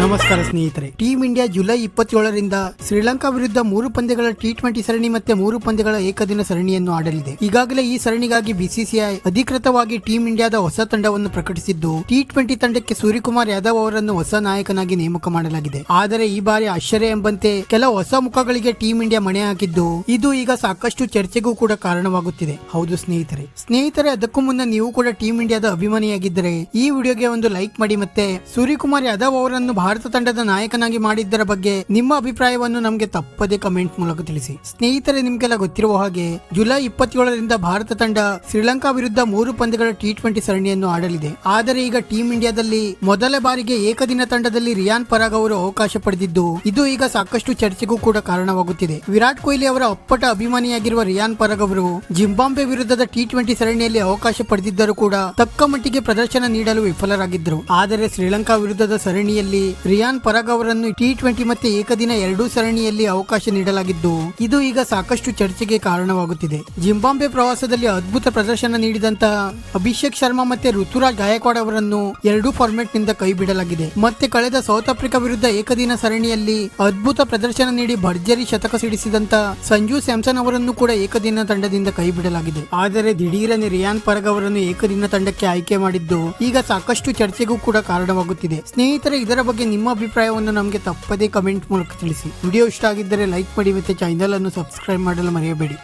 ನಮಸ್ಕಾರ ಸ್ನೇಹಿತರೆ. Team India July 27ರಿಂದ Sri Lanka ವಿರುದ್ಧ 3 ಪಂದ್ಯಗಳ T20 ಸರಣಿ ಮತ್ತೆ 3 ಪಂದ್ಯಗಳ ಏಕದಿನ ಸರಣಿಯನ್ನು ಆಡಲಿದೆ. ಈಗಾಗಲೇ ಈ ಸರಣಿಗಾಗಿ ಬಿಸಿಸಿಐ ಅಧಿಕೃತವಾಗಿ ಟೀಮ್ ಇಂಡಿಯಾದ ಹೊಸ ತಂಡವನ್ನು ಪ್ರಕಟಿಸಿದ್ದು, T20 ತಂಡಕ್ಕೆ ಸೂರ್ಯಕುಮಾರ್ ಯಾದವ್ ಅವರನ್ನು ಹೊಸ ನಾಯಕನಾಗಿ ನೇಮಕ ಮಾಡಲಾಗಿದೆ. ಆದರೆ ಈ ಬಾರಿ ಆಶ್ಚರ್ಯ ಎಂಬಂತೆ ಕೆಲವು ಹೊಸ ಮುಖಗಳಿಗೆ ಟೀಮ್ ಇಂಡಿಯಾ ಮಣೆ ಹಾಕಿದ್ದು, ಇದು ಈಗ ಸಾಕಷ್ಟು ಚರ್ಚೆಗೂ ಕೂಡ ಕಾರಣವಾಗುತ್ತಿದೆ. ಹೌದು ಸ್ನೇಹಿತರೆ, ಅದಕ್ಕೂ ಮುನ್ನ ನೀವು ಕೂಡ ಟೀಮ್ ಇಂಡಿಯಾದ ಅಭಿಮಾನಿಯಾಗಿದ್ದರೆ ಈ ವಿಡಿಯೋಗೆ ಒಂದು ಲೈಕ್ ಮಾಡಿ ಮತ್ತೆ ಸೂರ್ಯಕುಮಾರ್ ಯಾದವ್ ಅವರನ್ನು ಭಾರತ ತಂಡದ ನಾಯಕನಾಗಿ ಮಾಡಿದ್ದರ ಬಗ್ಗೆ ನಿಮ್ಮ ಅಭಿಪ್ರಾಯವನ್ನು ನಮಗೆ ತಪ್ಪದೇ ಕಮೆಂಟ್ ಮೂಲಕ ತಿಳಿಸಿ. ಸ್ನೇಹಿತರೆ, ನಿಮ್ಗೆಲ್ಲ ಗೊತ್ತಿರುವ ಹಾಗೆ ಜುಲೈ 27ರಿಂದ ಭಾರತ ತಂಡ ಶ್ರೀಲಂಕಾ ವಿರುದ್ಧ 3 ಪಂದ್ಯಗಳ T20 ಸರಣಿಯನ್ನು ಆಡಲಿದೆ. ಆದರೆ ಈಗ ಟೀಮ್ ಇಂಡಿಯಾದಲ್ಲಿ ಮೊದಲ ಬಾರಿಗೆ ಏಕದಿನ ತಂಡದಲ್ಲಿ ರಿಯಾನ್ ಪರಾಗ್ ಅವರು ಅವಕಾಶ ಪಡೆದಿದ್ದು, ಇದು ಈಗ ಸಾಕಷ್ಟು ಚರ್ಚೆಗೂ ಕೂಡ ಕಾರಣವಾಗುತ್ತಿದೆ. ವಿರಾಟ್ ಕೊಹ್ಲಿ ಅವರ ಅಪ್ಪಟ ಅಭಿಮಾನಿಯಾಗಿರುವ ರಿಯಾನ್ ಪರಾಗ್ ಅವರು ಜಿಂಬಾಬ್ವೆ ವಿರುದ್ಧದ T20 ಸರಣಿಯಲ್ಲಿ ಅವಕಾಶ ಪಡೆದಿದ್ದರೂ ಕೂಡ ತಕ್ಕ ಮಟ್ಟಿಗೆ ಪ್ರದರ್ಶನ ನೀಡಲು ವಿಫಲರಾಗಿದ್ದರು. ಆದರೆ ಶ್ರೀಲಂಕಾ ವಿರುದ್ಧದ ಸರಣಿಯಲ್ಲಿ ರಿಯಾನ್ ಪರಾಗ್ ಅವರನ್ನು T20 ಮತ್ತೆ ಏಕದಿನ ಎರಡೂ ಸರಣಿಯಲ್ಲಿ ಅವಕಾಶ ನೀಡಲಾಗಿದ್ದು, ಇದು ಈಗ ಸಾಕಷ್ಟು ಚರ್ಚೆಗೆ ಕಾರಣವಾಗುತ್ತಿದೆ. ಜಿಂಬಾಬ್ವೆ ಪ್ರವಾಸದಲ್ಲಿ ಅದ್ಭುತ ಪ್ರದರ್ಶನ ನೀಡಿದಂತಹ ಅಭಿಷೇಕ್ ಶರ್ಮಾ ಮತ್ತೆ ಋತುರಾಜ್ ಗಾಯಕ್ವಾಡ್ ಅವರನ್ನು ಎರಡೂ ಫಾರ್ಮೆಟ್ ನಿಂದ ಕೈ ಬಿಡಲಾಗಿದೆ. ಮತ್ತೆ ಕಳೆದ ಸೌತ್ ಆಫ್ರಿಕಾ ವಿರುದ್ಧ ಏಕದಿನ ಸರಣಿಯಲ್ಲಿ ಅದ್ಭುತ ಪ್ರದರ್ಶನ ನೀಡಿ ಭರ್ಜರಿ ಶತಕ ಸಿಡಿಸಿದಂತ ಸಂಜು ಸ್ಯಾಮ್ಸನ್ ಅವರನ್ನು ಕೂಡ ಏಕದಿನ ತಂಡದಿಂದ ಕೈ ಬಿಡಲಾಗಿದೆ. ಆದರೆ ದಿಢೀರನೆ ರಿಯಾನ್ ಪರಾಗ್ ಅವರನ್ನು ಏಕದಿನ ತಂಡಕ್ಕೆ ಆಯ್ಕೆ ಮಾಡಿದ್ದು ಈಗ ಸಾಕಷ್ಟು ಚರ್ಚೆಗೂ ಕೂಡ ಕಾರಣವಾಗುತ್ತಿದೆ. ಸ್ನೇಹಿತರೆ, ಇದರ ಬಗ್ಗೆ ನಿಮ್ಮ ಅಭಿಪ್ರಾಯವನ್ನು ನಮಗೆ ತಪ್ಪದೇ ಕಮೆಂಟ್ ಮೂಲಕ ತಿಳಿಸಿ. ವಿಡಿಯೋ ಇಷ್ಟ ಆಗಿದ್ದರೆ ಲೈಕ್ ಮಾಡಿ ಮತ್ತೆ ಚಾನೆಲ್ ಅನ್ನು ಸಬ್ಸ್ಕ್ರೈಬ್ ಮಾಡಲು ಮರೆಯಬೇಡಿ.